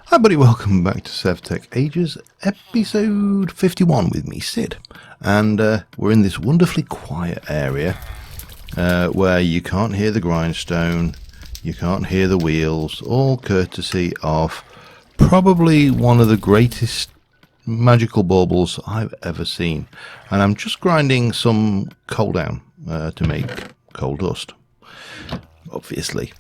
Hi buddy, welcome back to SevTech Ages, episode 51 with me, Sid. And we're in this wonderfully quiet area where you can't hear the grindstone, you can't hear the wheels, all courtesy of probably one of the greatest magical baubles I've ever seen. And I'm just grinding some coal down to make coal dust, obviously.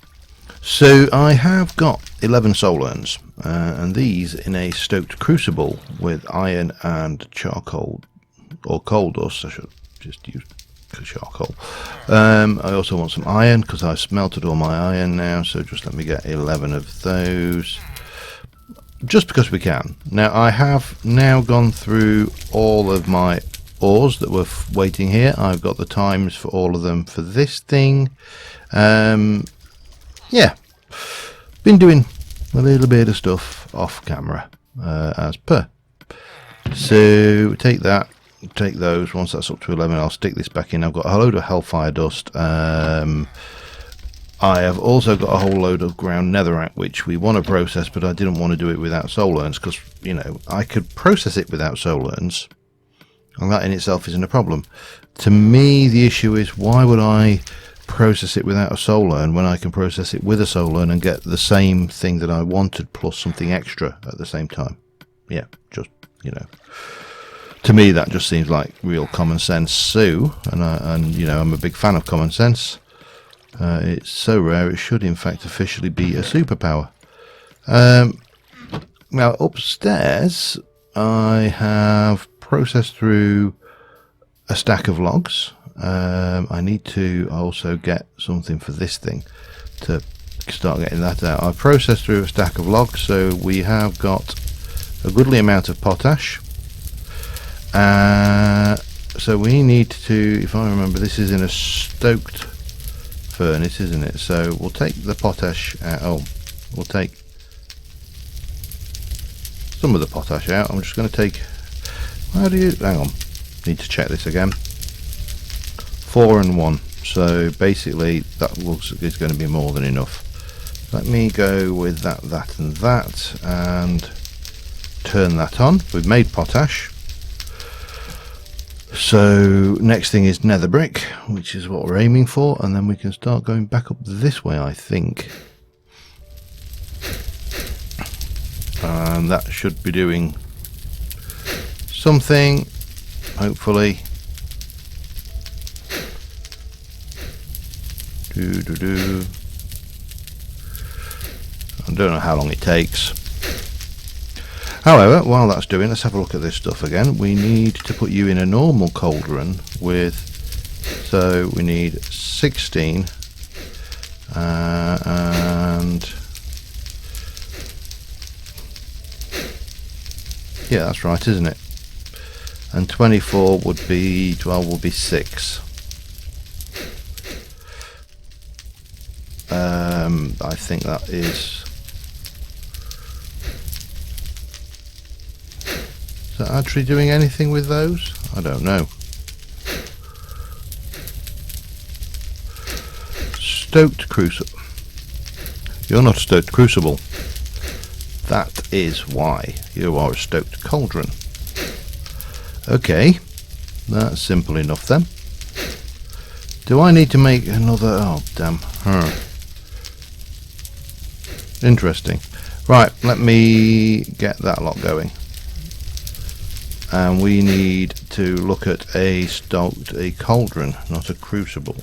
So I have got 11 soul urns, and these in a stoked crucible with iron and charcoal, or coal dust. I should just use charcoal. I also want some iron because I've smelted all my iron now, so just let me get 11 of those, just because we can. Now I have now gone through all of my ores that were waiting here. I've got the times for all of them for this thing. Yeah, been doing a little bit of stuff off camera as per. So take that, take those. Once that's up to 11, I'll stick this back in. I've got a load of hellfire dust. I have also got a whole load of ground netherrack, which we want to process, but I didn't want to do it without soul urns because, you know, I could process it without soul urns, and that in itself isn't a problem. To me, the issue is, why would I process it without a soul urn when I can process it with a soul urn and get the same thing that I wanted plus something extra at the same time? Yeah, just, you know, to me that just seems like real common sense. So, and you know, I'm a big fan of common sense. It's so rare it should in fact officially be a superpower. Now upstairs I have processed through a stack of logs. I need to also get something for this thing to start getting that out. I've processed through a stack of logs, so we have got a goodly amount of potash. So we need to, if I remember, this is in a stoked furnace, isn't it? So we'll take the potash out. Oh, we'll take some of the potash out. I'm just going to take, how do you, hang on, need to check this again. 4 and 1, so basically that is going to be more than enough. Let me go with that and that and turn that on. We've made potash, so next thing is nether brick, which is what we're aiming for, and then we can start going back up this way, I think, and that should be doing something, hopefully. I don't know how long it takes. However, while that's doing, let's have a look at this stuff again. We need to put you in a normal cauldron with, so we need 16 and yeah, that's right, isn't it? And 24 would be, 12 would be 6. I think that is that actually doing anything with those? I don't know. Stoked crucible. You're not a stoked crucible. That is why you are a stoked cauldron. Okay, that's simple enough then. Do I need to make another? Oh damn. Interesting. Right, let me get that lot going. And we need to look at a cauldron, not a crucible.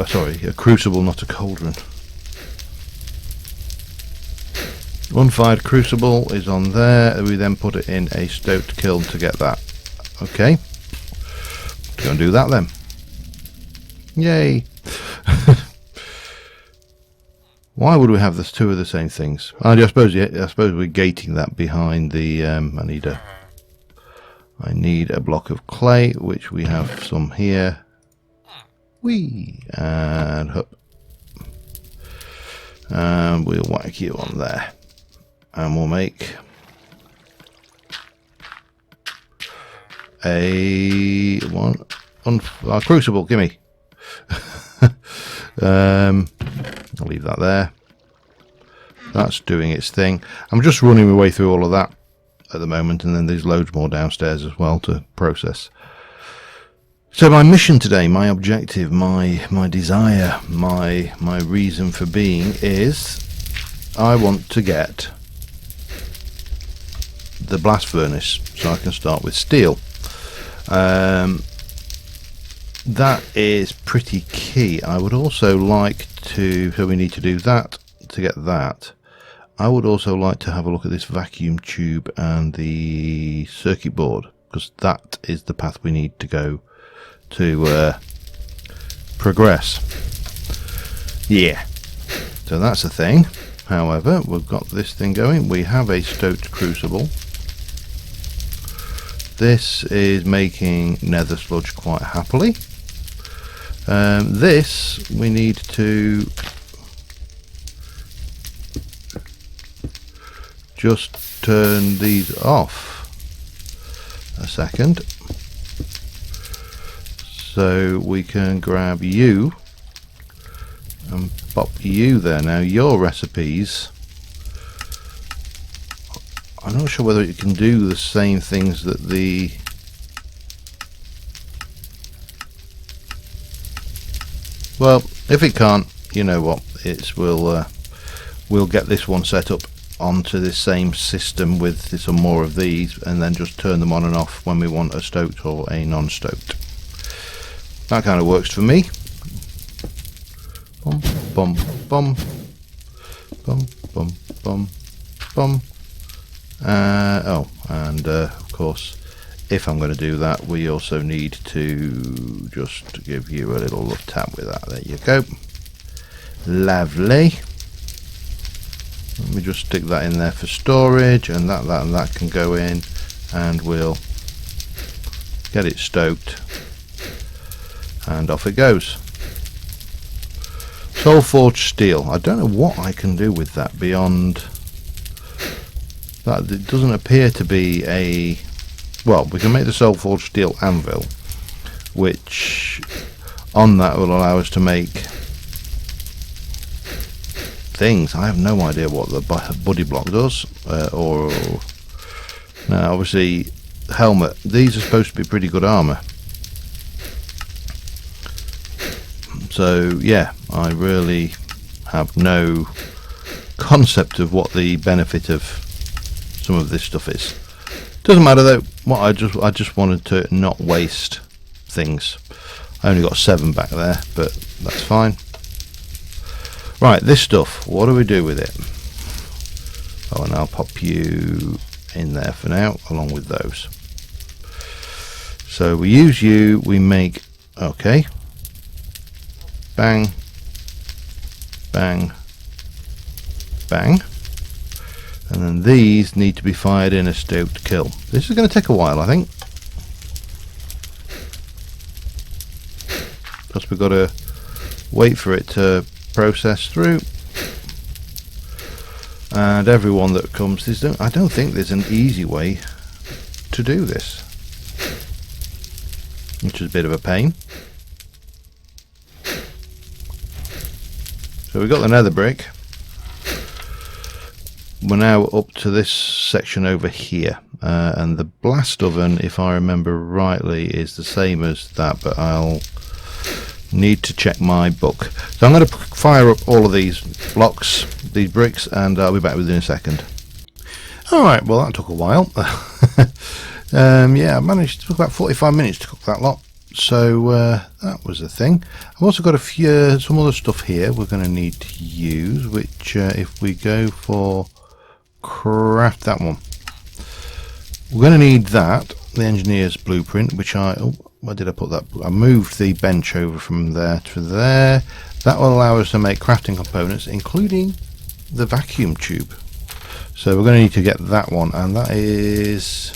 Sorry, a crucible, not a cauldron. Unfired crucible is on there. We then put it in a stoked kiln to get that. Okay. Go and do that then. Yay. Why would we have this two of the same things? I suppose we're gating that behind the I need a block of clay, which we have some here. Whee! And up. And we'll whack you on there. And we'll make a crucible, gimme. I'll leave that there. That's doing its thing. I'm just running my way through all of that at the moment, and then there's loads more downstairs as well to process. So my mission today, my objective, my desire, my reason for being is I want to get the blast furnace so I can start with steel. That is pretty key. I would also like to, so we need to do that to get that. I would also like to have a look at this vacuum tube and the circuit board, because that is the path we need to go to progress. Yeah, so that's a thing. However, we've got this thing going. We have a stoked crucible. This is making nether sludge quite happily. This we need to just turn these off a second so we can grab you and pop you there. Now your recipes, I'm not sure whether it can do the same things that the well, if it can't, you know what, it's we'll get this one set up onto this same system with some more of these, and then just turn them on and off when we want a stoked or a non-stoked. That kind of works for me. Bum bum bum bum bum bum bum. Oh, and of course, if I'm going to do that, we also need to just give you a little tap with that. There you go. Lovely. Let me just stick that in there for storage, and that can go in, and we'll get it stoked, and off it goes. Soul forged steel. I don't know what I can do with that beyond that. It doesn't appear to be a, well, we can make the soul forged steel anvil, which on that will allow us to make things. I have no idea what the buddy block does, or now obviously helmet. These are supposed to be pretty good armor. So yeah, I really have no concept of what the benefit of some of this stuff is. Doesn't matter though. What I just wanted to not waste things. I only got 7 back there, but that's fine. Right, this stuff, what do we do with it? Oh, and I'll pop you in there for now, along with those. So we use you, we make, okay, bang, bang, bang, and then these need to be fired in a stoked kiln. This is going to take a while, I think, because we've got to wait for it to process through, and everyone that comes, I don't think there's an easy way to do this, which is a bit of a pain. So we've got the nether brick. We're now up to this section over here, and the blast oven, if I remember rightly, is the same as that, but I'll need to check my book. So I'm going to fire up all of these blocks, these bricks, and I'll be back within a second. Alright, well that took a while. Yeah, I managed to took about 45 minutes to cook that lot. So that was a thing. I've also got some other stuff here we're going to need to use, which if we go for craft that one, we're going to need that, the engineer's blueprint, which where did I put that? I moved the bench over from there to there. That will allow us to make crafting components, including the vacuum tube. So we're going to need to get that one, and that is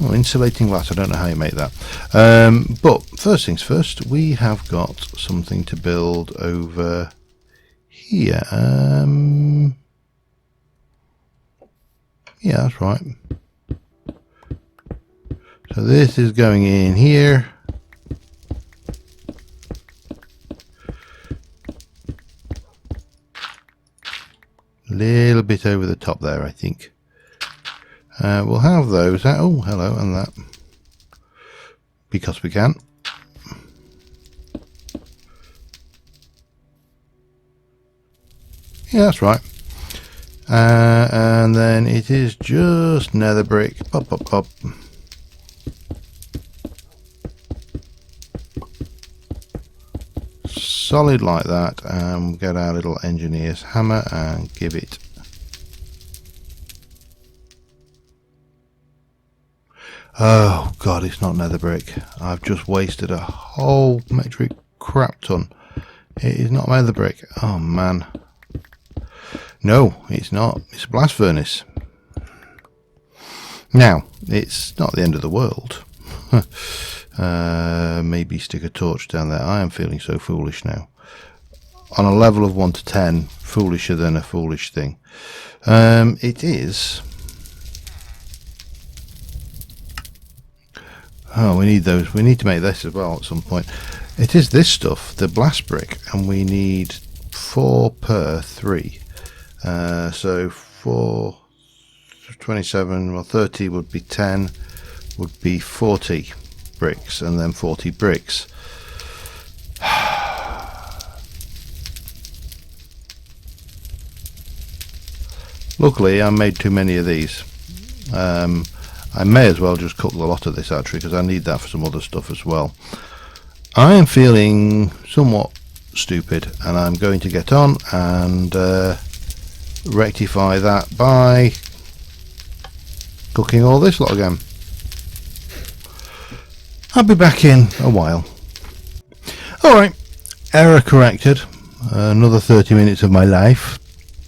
insulating glass. I don't know how you make that. But first things first, we have got something to build over here. Yeah, that's right. So this is going in here, bit over the top there, I think. We'll have those. Oh, hello, and that. Because we can. Yeah, that's right. And then it is just nether brick. Pop, pop, pop. Solid like that. And we'll get our little engineer's hammer and give it. Oh god, it's not nether brick. I've just wasted a whole metric crap ton. It is not nether brick. Oh man. No, it's not. It's a blast furnace. Now, it's not the end of the world. Maybe stick a torch down there. I am feeling so foolish now. On a level of 1 to 10, foolisher than a foolish thing. It is. Oh, we need those. We need to make this as well at some point. It is this stuff, the blast brick, and we need 4 per 3. So 4, 27, well 30 would be 10, would be 40 bricks, and then 40 bricks. Luckily I made too many of these. I may as well just cook the lot of this actually, because I need that for some other stuff as well. I am feeling somewhat stupid, and I'm going to get on and rectify that by cooking all this lot again. I'll be back in a while. Alright, error corrected. Another 30 minutes of my life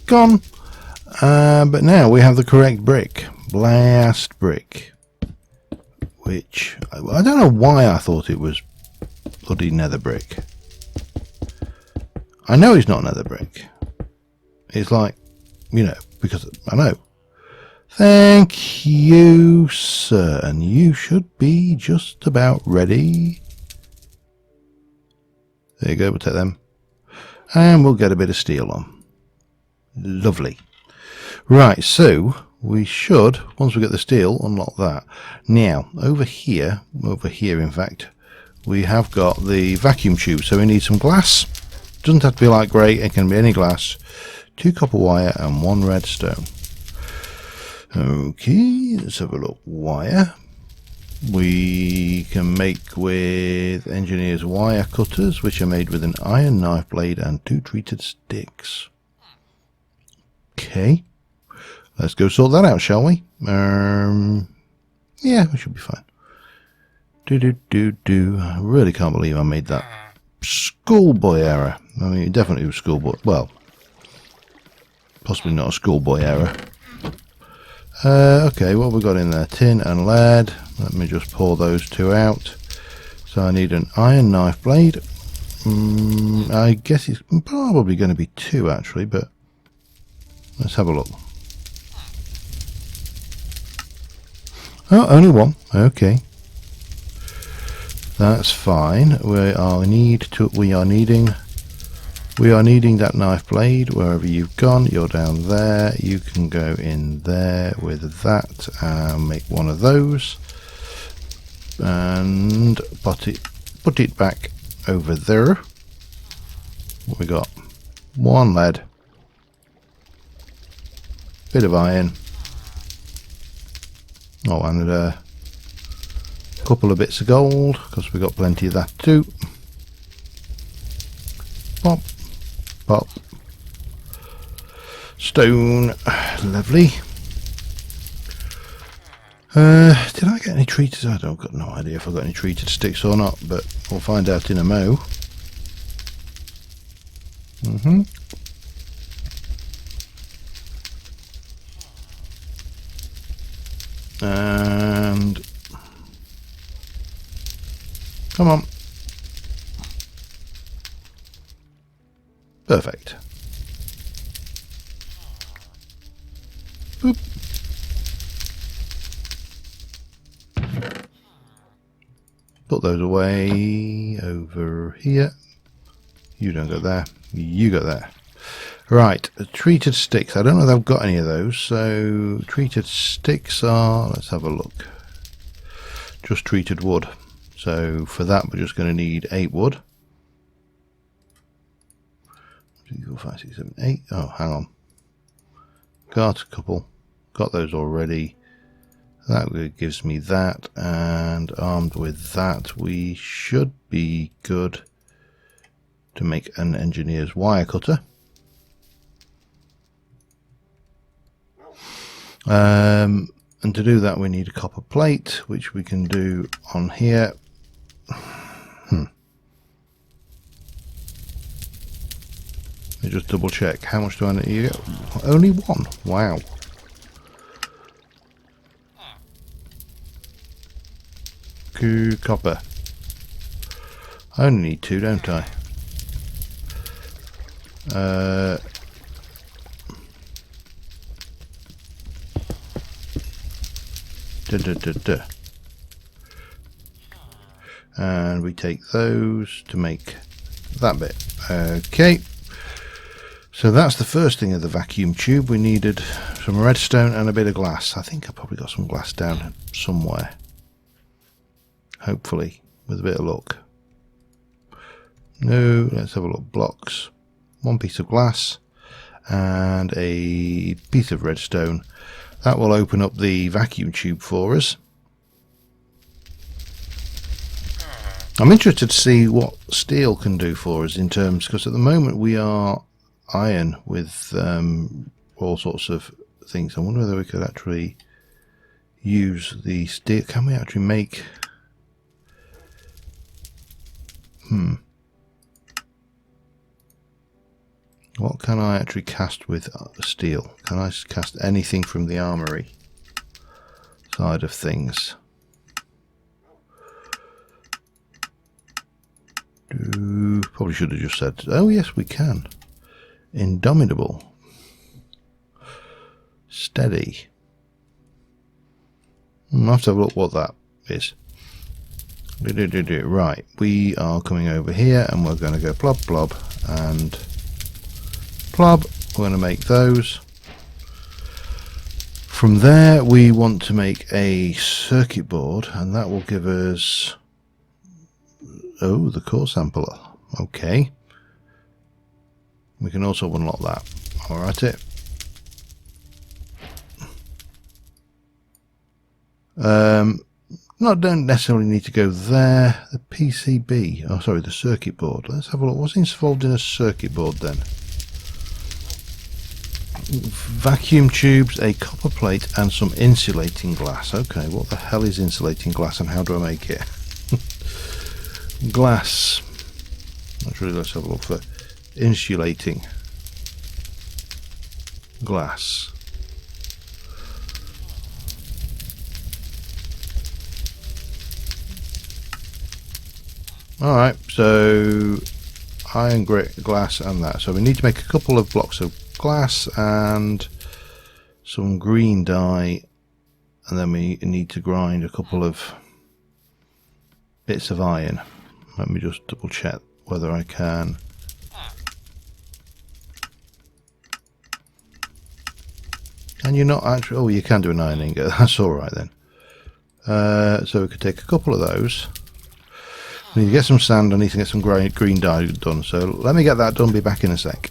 gone. But now we have the correct brick. Blast brick. Which, I don't know why I thought it was bloody nether brick. I know it's not nether brick. It's like, you know, because I know. Thank you, sir. And you should be just about ready. There you go, we'll take them. And we'll get a bit of steel on. Lovely. Right, so we should, once we get the steel, unlock that. Now, over here in fact, we have got the vacuum tube. So we need some glass. Doesn't have to be like grey, it can be any glass. 2 copper wire and 1 redstone. Okay, let's have a look. Wire. We can make with engineer's wire cutters, which are made with an iron knife blade and 2 treated sticks. Okay, let's go sort that out, shall we? Yeah, we should be fine. I really can't believe I made that schoolboy error. I mean, it definitely was schoolboy. Well, possibly not a schoolboy error. Okay, what have we got in there? Tin and lead. Let me just pour those 2 out. So I need an iron knife blade. I guess it's probably going to be 2 actually, but let's have a look. Oh, only 1. Okay, that's fine. We are needing that knife blade. Wherever you've gone, you're down there. You can go in there with that and make one of those, and put it back over there. We got 1 lead, bit of iron, oh, and a couple of bits of gold, because we got plenty of that too. Pop, pop, stone, lovely. Did I get any treated? I don't got no idea if I got any treated sticks or not, but we'll find out in a mo. And come on. Perfect. Boop. Put those away over here. You don't go there. You go there. Right, treated sticks. I don't know if I've got any of those. So treated sticks are, let's have a look. Just treated wood. So for that we're just going to need 8 wood. 3, 4, 5, 6, 7, 8. Oh, hang on. Got a couple. Got those already. That gives me that, and armed with that we should be good to make an engineer's wire cutter. And to do that we need a copper plate, which we can do on here. Let me just double check. How much do I need? Only 1. Wow. Copper. I only need 2, don't I? And we take those to make that bit. Okay. So that's the first thing of the vacuum tube. We needed some redstone and a bit of glass. I think I probably got some glass down somewhere. Hopefully, with a bit of luck. No, let's have a look. Blocks. 1 piece of glass and a piece of redstone. That will open up the vacuum tube for us. I'm interested to see what steel can do for us in terms, because at the moment we are iron with all sorts of things. I wonder whether we could actually use the steel. Can we actually make... What can I actually cast with steel? Can I cast anything from the armory side of things? Probably should have just said, oh yes we can. Indomitable. Steady. I'll have to have a look what that is. Right, we are coming over here and we're going to go plop plop and plop. We're going to make those. From there we want to make a circuit board, and that will give us, oh, the core sampler. Okay. We can also unlock that. Alright it. Don't necessarily need to go there. The PCB, oh sorry, the circuit board. Let's have a look. What's involved in a circuit board then? Vacuum tubes, a copper plate, and some insulating glass. Okay, what the hell is insulating glass and how do I make it? Glass. Actually, let's have a look for insulating glass. Alright, so iron, glass and that. So we need to make a couple of blocks of glass and some green dye, and then we need to grind a couple of bits of iron. Let me just double check whether I can. And you're not actually, oh you can do an iron ingot, that's alright then. So we could take a couple of those. We need to get some sand, I need to get some green dye done, so let me get that done, be back in a sec.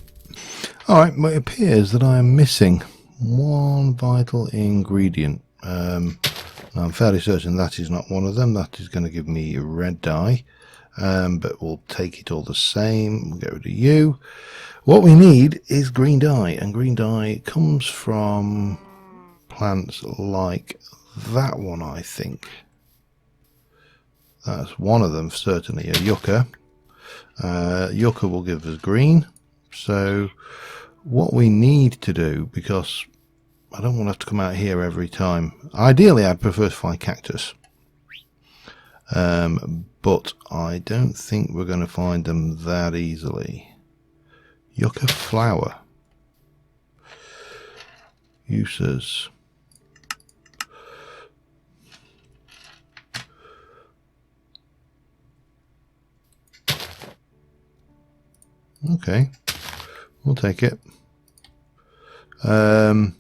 Alright, well, it appears that I am missing one vital ingredient. I'm fairly certain that is not one of them. That is going to give me a red dye, but we'll take it all the same. We'll get rid of you. What we need is green dye, and green dye comes from plants like that one, I think. That's one of them, certainly, a yucca. Yucca will give us green. So what we need to do, because I don't want to have to come out here every time. Ideally, I'd prefer to find cactus. But I don't think we're going to find them that easily. Yucca flower. Uses. Okay, we'll take it. Yeah,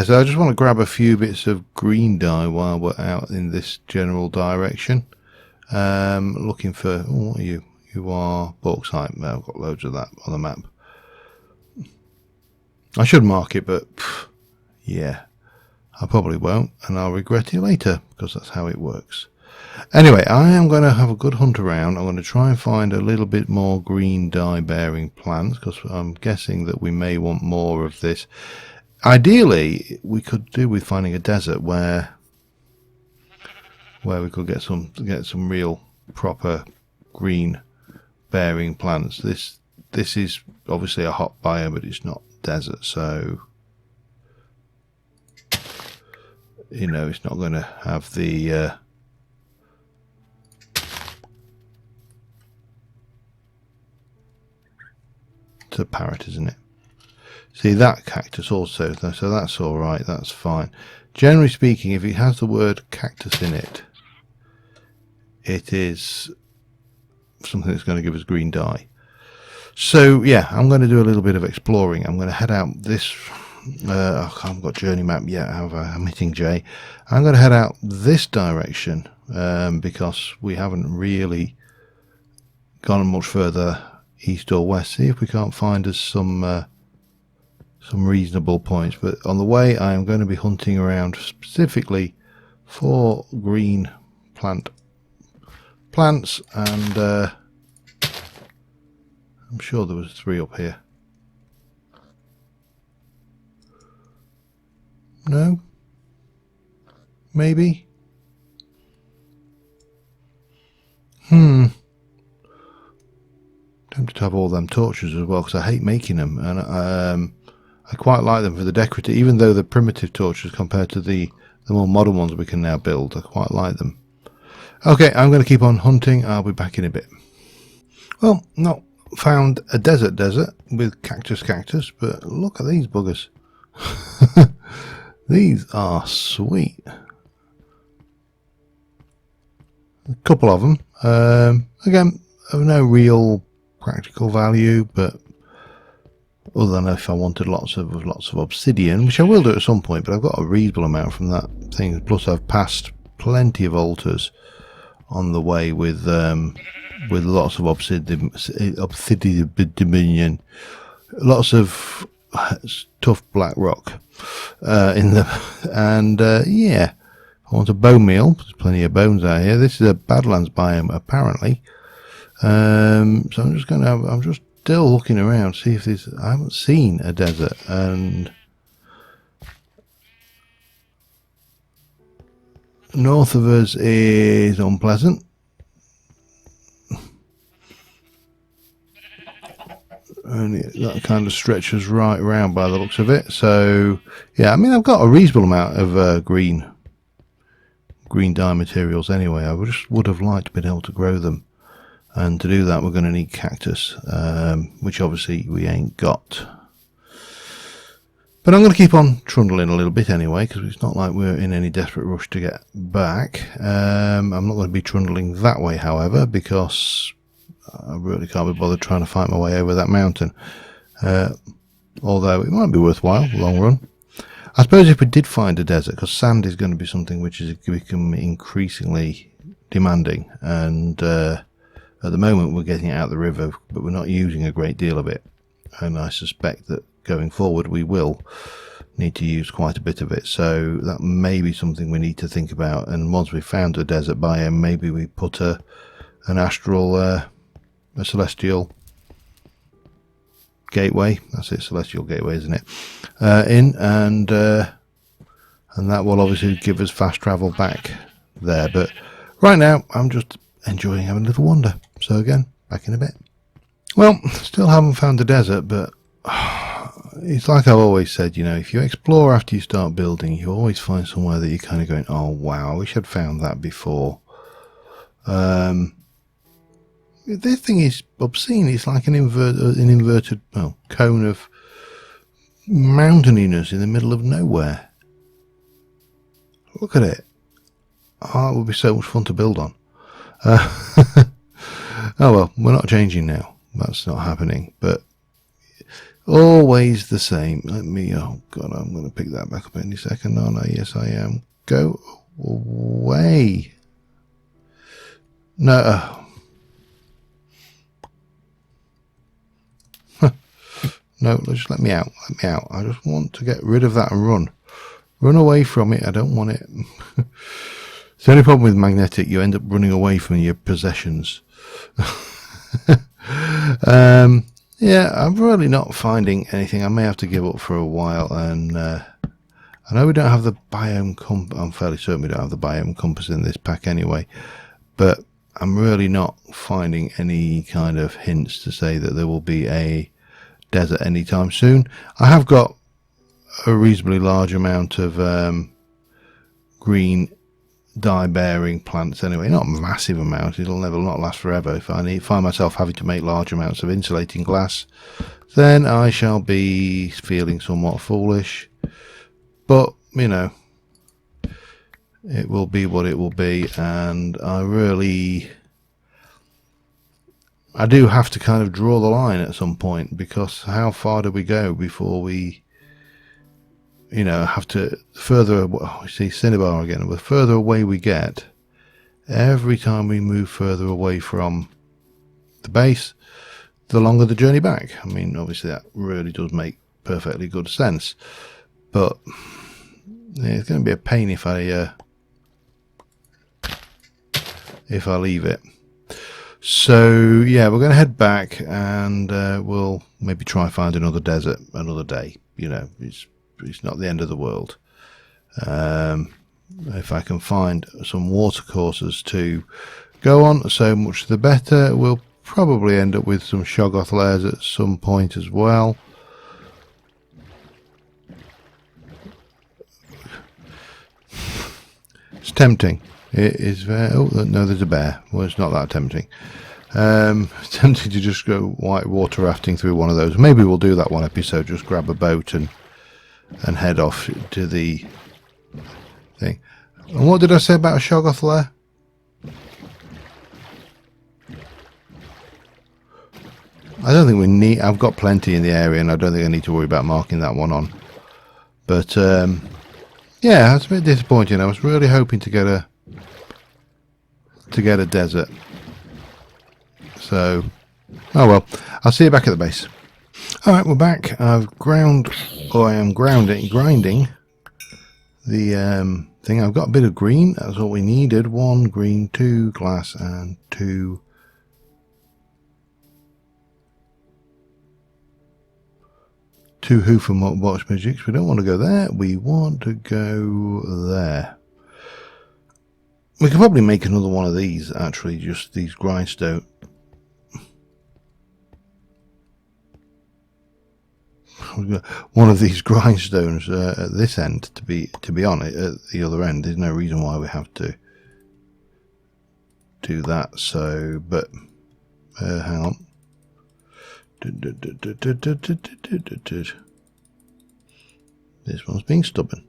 so I just want to grab a few bits of green dye while we're out in this general direction. Looking for, oh, what are you? You are bauxite. Well, I've got loads of that on the map. I should mark it, but yeah, I probably won't, and I'll regret it later because that's how it works. Anyway, I am going to have a good hunt around. I'm going to try and find a little bit more green dye bearing plants because I'm guessing that we may want more of this. Ideally, we could do with finding a desert where we could get some real proper green bearing plants. This is obviously a hot biome, but it's not desert, so you know it's not going to have the it's a parrot, isn't it? See that cactus also, so that's all right, that's fine. Generally speaking, if it has the word cactus in it, it is something that's going to give us green dye. So yeah, I'm going to do a little bit of exploring. I'm going to head out this I haven't got journey map yet, however I'm hitting J. I'm going to head out this direction because we haven't really gone much further east or west. See if we can't find us some reasonable points, but on the way I am going to be hunting around specifically for green plants, and I'm sure there was 3 up here. No? Maybe? Tempted to have all them torches as well because I hate making them, and I quite like them for the decorative, even though they're primitive torches compared to the more modern ones we can now build. I quite like them. Okay, I'm going to keep on hunting. I'll be back in a bit. Well, not found a desert with cactus, but look at these buggers. These are sweet. A couple of them. Again, of no real practical value, but other than if I wanted lots of obsidian, which I will do at some point, but I've got a reasonable amount from that thing. Plus, I've passed plenty of altars on the way with lots of obsidian, lots of tough black rock in them, and yeah, I want a bone meal. There's plenty of bones out here. This is a Badlands biome apparently, so I'm just still looking around, see if there's. I haven't seen a desert, and north of us is unpleasant. And that kind of stretches right around by the looks of it. So yeah, I mean I've got a reasonable amount of green dye materials anyway. I would have liked to be able to grow them. And to do that, we're going to need cactus, which obviously we ain't got. But I'm going to keep on trundling a little bit anyway, because it's not like we're in any desperate rush to get back. I'm not going to be trundling that way, however, because I really can't be bothered trying to fight my way over that mountain. Although it might be worthwhile, long run. I suppose if we did find a desert, because sand is going to be something which is becoming increasingly demanding, and at the moment we're getting it out of the river, but we're not using a great deal of it, and I suspect that going forward we will need to use quite a bit of it, so that may be something we need to think about. And once we've found a desert biome, maybe we put an astral, a celestial gateway, that's it, celestial gateway, isn't it, in, and that will obviously give us fast travel back there. But right now I'm just enjoying having a little wander. So again, back in a bit. Well, still haven't found a desert, but it's like I've always said, you know, if you explore after you start building, you always find somewhere that you're kind of going, oh wow, I wish I'd found that before. This thing is obscene. It's like an inverted cone of mountaininess in the middle of nowhere. Look at it. Oh, it would be so much fun to build on. Oh well, we're not changing now. That's not happening. But Always the same. Let me, oh god, I'm going to pick that back up any second, aren't I? Yes, I am. Go away. No. No, just let me out. Let me out. I just want to get rid of that and run. Run away from it. I don't want it. It's the only problem with magnetic. You end up running away from your possessions. Yeah, I'm really not finding anything. I may have to give up for a while. And I know we don't have the biome compass. I'm fairly certain we don't have the biome compass in this pack anyway. But I'm really not finding any kind of hints to say that there will be a desert anytime soon. I have got a reasonably large amount of green dye bearing plants anyway, not a massive amount. It'll never not last forever. If I find myself having to make large amounts of insulating glass, then I shall be feeling somewhat foolish, but you know, it will be what it will be. And I do have to kind of draw the line at some point, because how far do we go before we, you know, have to further, oh, see Cinnabar again, the further away we get, every time we move further away from the base, the longer the journey back. I mean, obviously that really does make perfectly good sense, but yeah, it's going to be a pain if I leave it. So yeah, we're going to head back, and we'll maybe try and find another desert another day. You know, it's not the end of the world. If I can find some water courses to go on, so much the better. We'll probably end up with some Shoggoth layers at some point as well. It's tempting. It is very... Oh, no, there's a bear. Well, it's not that tempting. It's tempting to just go white water rafting through one of those. Maybe we'll do that one episode. Just grab a boat and head off to the thing. And what did I say about a Shoggoth lair? I don't think we need... I've got plenty in the area, and I don't think I need to worry about marking that one on. But, yeah, it's a bit disappointing. I was really hoping to get a desert. So, oh well, I'll see you back at the base. Alright, we're back. I've ground, or I am grinding the thing. I've got a bit of green. That's all we needed. 1 green, 2 glass, and 2 hoof and watch magics. We don't want to go there. We want to go there. We could probably make another one of these, actually, just these grindstone. One of these grindstones at this end to be on it. At the other end, there's no reason why we have to do that. So, but hang on. This one's being stubborn.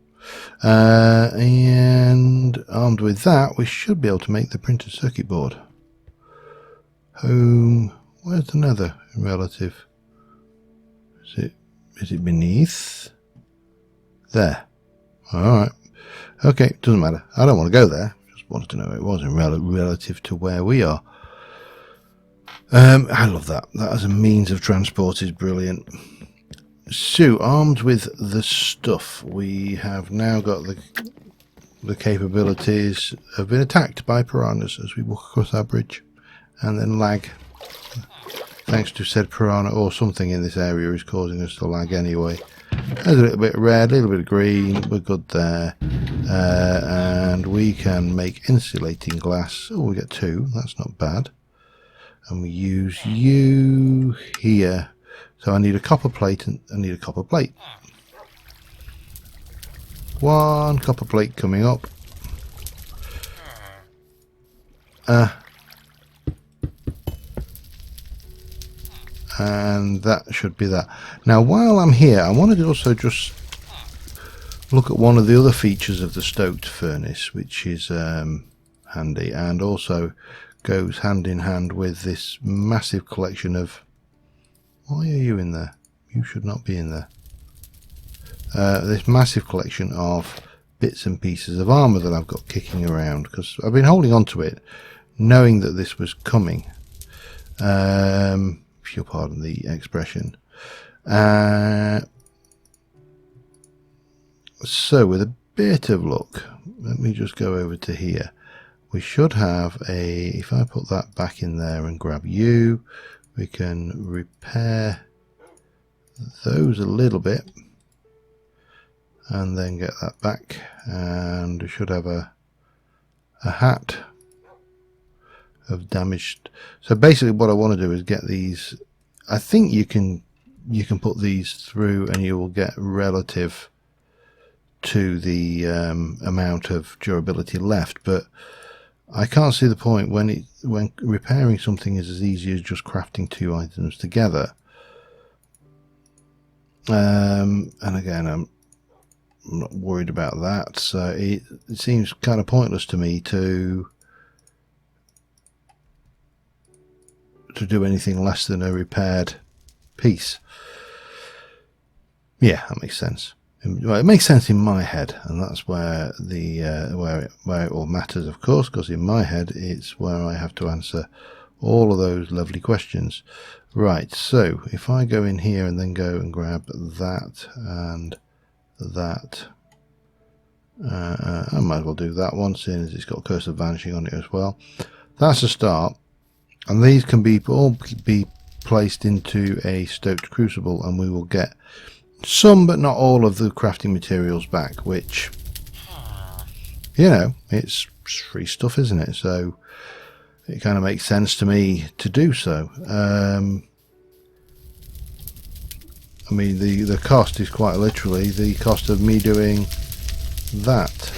And armed with that, we should be able to make the printed circuit board. Home. Where's the nether relative? Is it beneath? There. Alright. Okay, doesn't matter. I don't want to go there. Just wanted to know it was in relative to where we are. I love that. That as a means of transport is brilliant. So, armed with the stuff, we have now got the capabilities of being attacked by piranhas as we walk across our bridge, and then lag. Thanks to said piranha, or something in this area is causing us to lag anyway. There's a little bit of red, a little bit of green, we're good there. And we can make insulating glass. Oh, we get 2, that's not bad. And we use you here. So I need a copper plate, and I need a copper plate. 1 copper plate coming up. And that should be that. Now, while I'm here, I wanted to also just look at one of the other features of the stoked furnace, which is handy, and also goes hand in hand with this massive collection of... Why are you in there? You should not be in there. This massive collection of bits and pieces of armour that I've got kicking around, because I've been holding on to it knowing that this was coming, if you'll pardon the expression. So with a bit of luck, let me just go over to here. We should have a, if I put that back in there and grab you, we can repair those a little bit and then get that back, and we should have a hat of damaged. So basically what I want to do is get these. I think you can put these through and you will get relative to the amount of durability left, but I can't see the point when repairing something is as easy as just crafting two items together. And again, I'm not worried about that, so it seems kind of pointless to me to do anything less than a repaired piece. Yeah, that makes sense. Well, it makes sense in my head, and that's where the where it all matters, of course, because in my head it's where I have to answer all of those lovely questions. Right, so if I go in here and then go and grab that and that, I might as well do that one, seeing as it's got Curse of Vanishing on it as well. That's a start, and these can all be placed into a stoked crucible, and we will get some but not all of the crafting materials back, which, you know, it's free stuff, isn't it? So it kind of makes sense to me to do so. I mean, the cost is quite literally the cost of me doing that.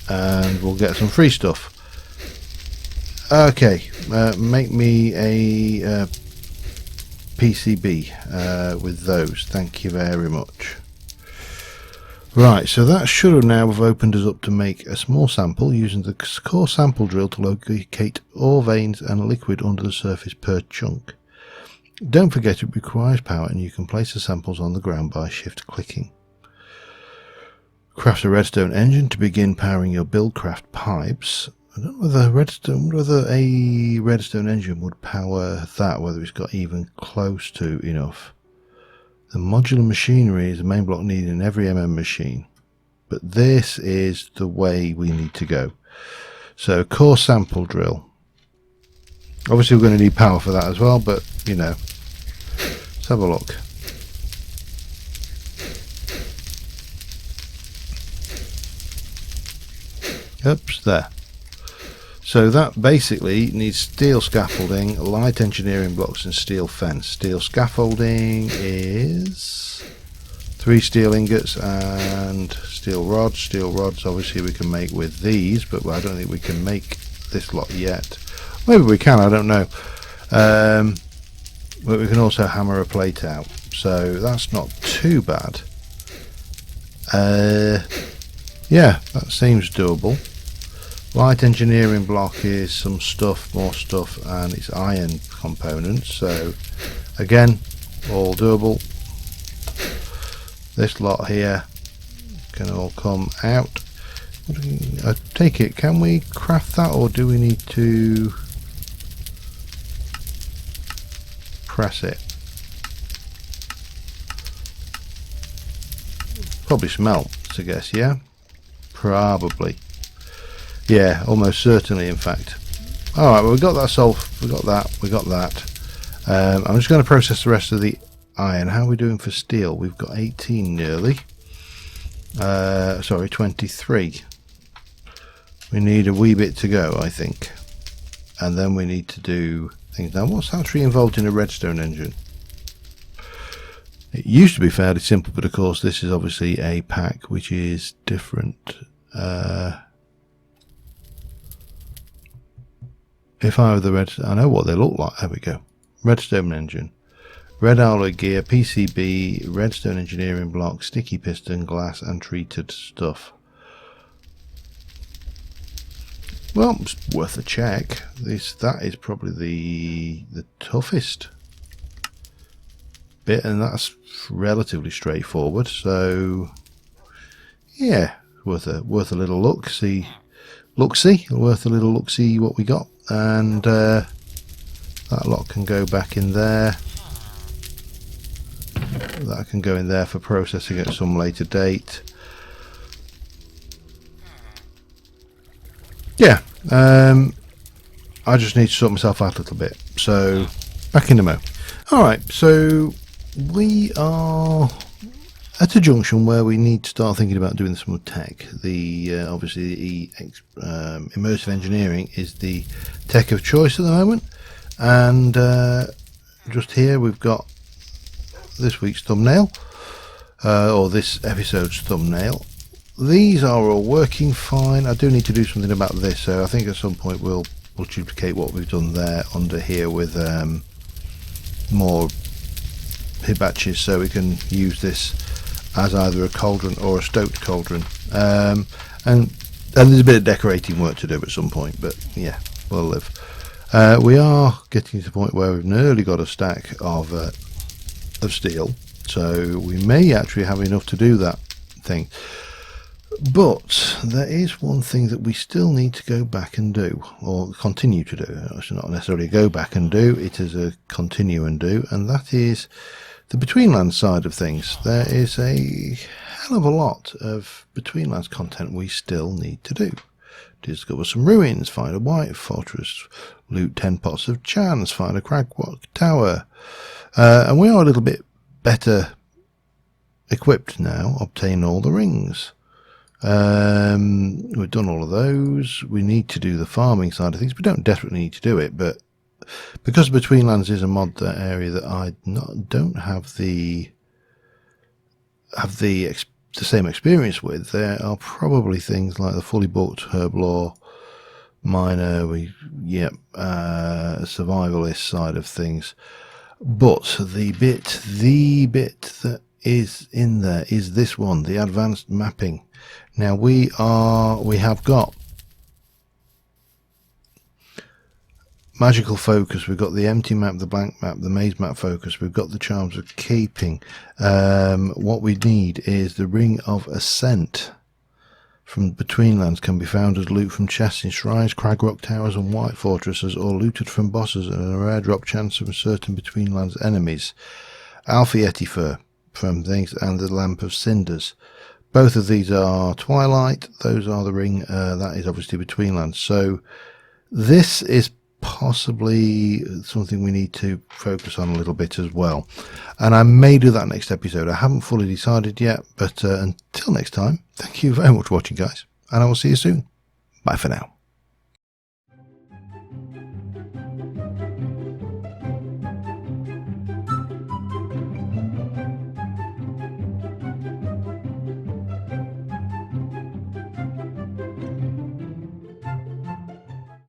And we'll get some free stuff. Okay, make me a PCB with those. Thank you very much. Right, so that should have now have opened us up to make a small sample using the core sample drill to locate ore veins and liquid under the surface per chunk. Don't forget it requires power, and you can place the samples on the ground by shift clicking. Craft a redstone engine to begin powering your buildcraft pipes. I don't know whether a redstone engine would power that, whether it's got even close to enough. The modular machinery is the main block needed in every MM machine, but this is the way we need to go. So core sample drill. Obviously we're going to need power for that as well, but you know, let's have a look. Oops, there. So that basically needs steel scaffolding, light engineering blocks and steel fence. Steel scaffolding is 3 steel ingots and steel rods. Steel rods obviously we can make with these, but I don't think we can make this lot yet. Maybe we can, I don't know. But we can also hammer a plate out, so that's not too bad. Yeah, that seems doable. Light engineering block is some stuff, more stuff, and it's iron components, so again, all doable. This lot here can all come out. I take it, can we craft that, or do we need to press it? Probably smelts, I guess, yeah? Probably. Yeah, almost certainly, in fact. Alright, well, we got that solved. We got that. I'm just going to process the rest of the iron. How are we doing for steel? We've got 18 nearly. Sorry, 23. We need a wee bit to go, I think. And then we need to do things. Now, what's actually involved in a redstone engine? It used to be fairly simple, but of course this is obviously a pack which is different. If I have the red, I know what they look like. There we go. Redstone engine, red alloy gear, PCB, redstone engineering block, sticky piston, glass and treated stuff. Well, it's worth a check. That is probably the toughest bit, and that's relatively straightforward. So yeah, worth a little look. Worth a little look. See what we got, and that lot can go back in there. That can go in there for processing at some later date. Yeah, I just need to sort myself out a little bit. So back in the mo. All right, so we are at a junction where we need to start thinking about doing some more tech. Obviously, immersive engineering is the tech of choice at the moment, and just here we've got this week's thumbnail, or this episode's thumbnail. These are all working fine. I do need to do something about this, so I think at some point we'll duplicate what we've done there under here with more hibatches, so we can use this as either a cauldron or a stoked cauldron. And there's a bit of decorating work to do at some point, but yeah, we'll live. We are getting to the point where we've nearly got a stack of steel, so we may actually have enough to do that thing. But there is one thing that we still need to go back and do, or continue to do. It's not necessarily go back and do, it is a continue and do, and that is the Betweenlands side of things. There is a hell of a lot of Betweenlands content we still need to do. Discover some ruins, find a white fortress, loot 10 pots of chance, find a cragrock tower. And we are a little bit better equipped now, obtain all the rings. We've done all of those. We need to do the farming side of things. We don't desperately need to do it, but because Betweenlands is a mod area that I don't have the same experience with, there are probably things like the fully booked herblore miner, survivalist side of things. But the bit that is in there is this one, the advanced mapping. Now we have got magical focus, we've got the empty map, the blank map, the maze map focus, we've got the charms of keeping. What we need is the ring of ascent from Betweenlands, can be found as loot from chests in shrines, cragrock towers and white fortresses, or looted from bosses and a rare drop chance from certain Betweenlands enemies. Alpha Yeti fur from things, and the lamp of cinders. Both of these are Twilight, those are the ring, that is obviously Betweenlands. So this is possibly something we need to focus on a little bit as well, and I may do that next episode. I haven't fully decided yet, but until next time, thank you very much for watching, guys, and I will see you soon. Bye for now.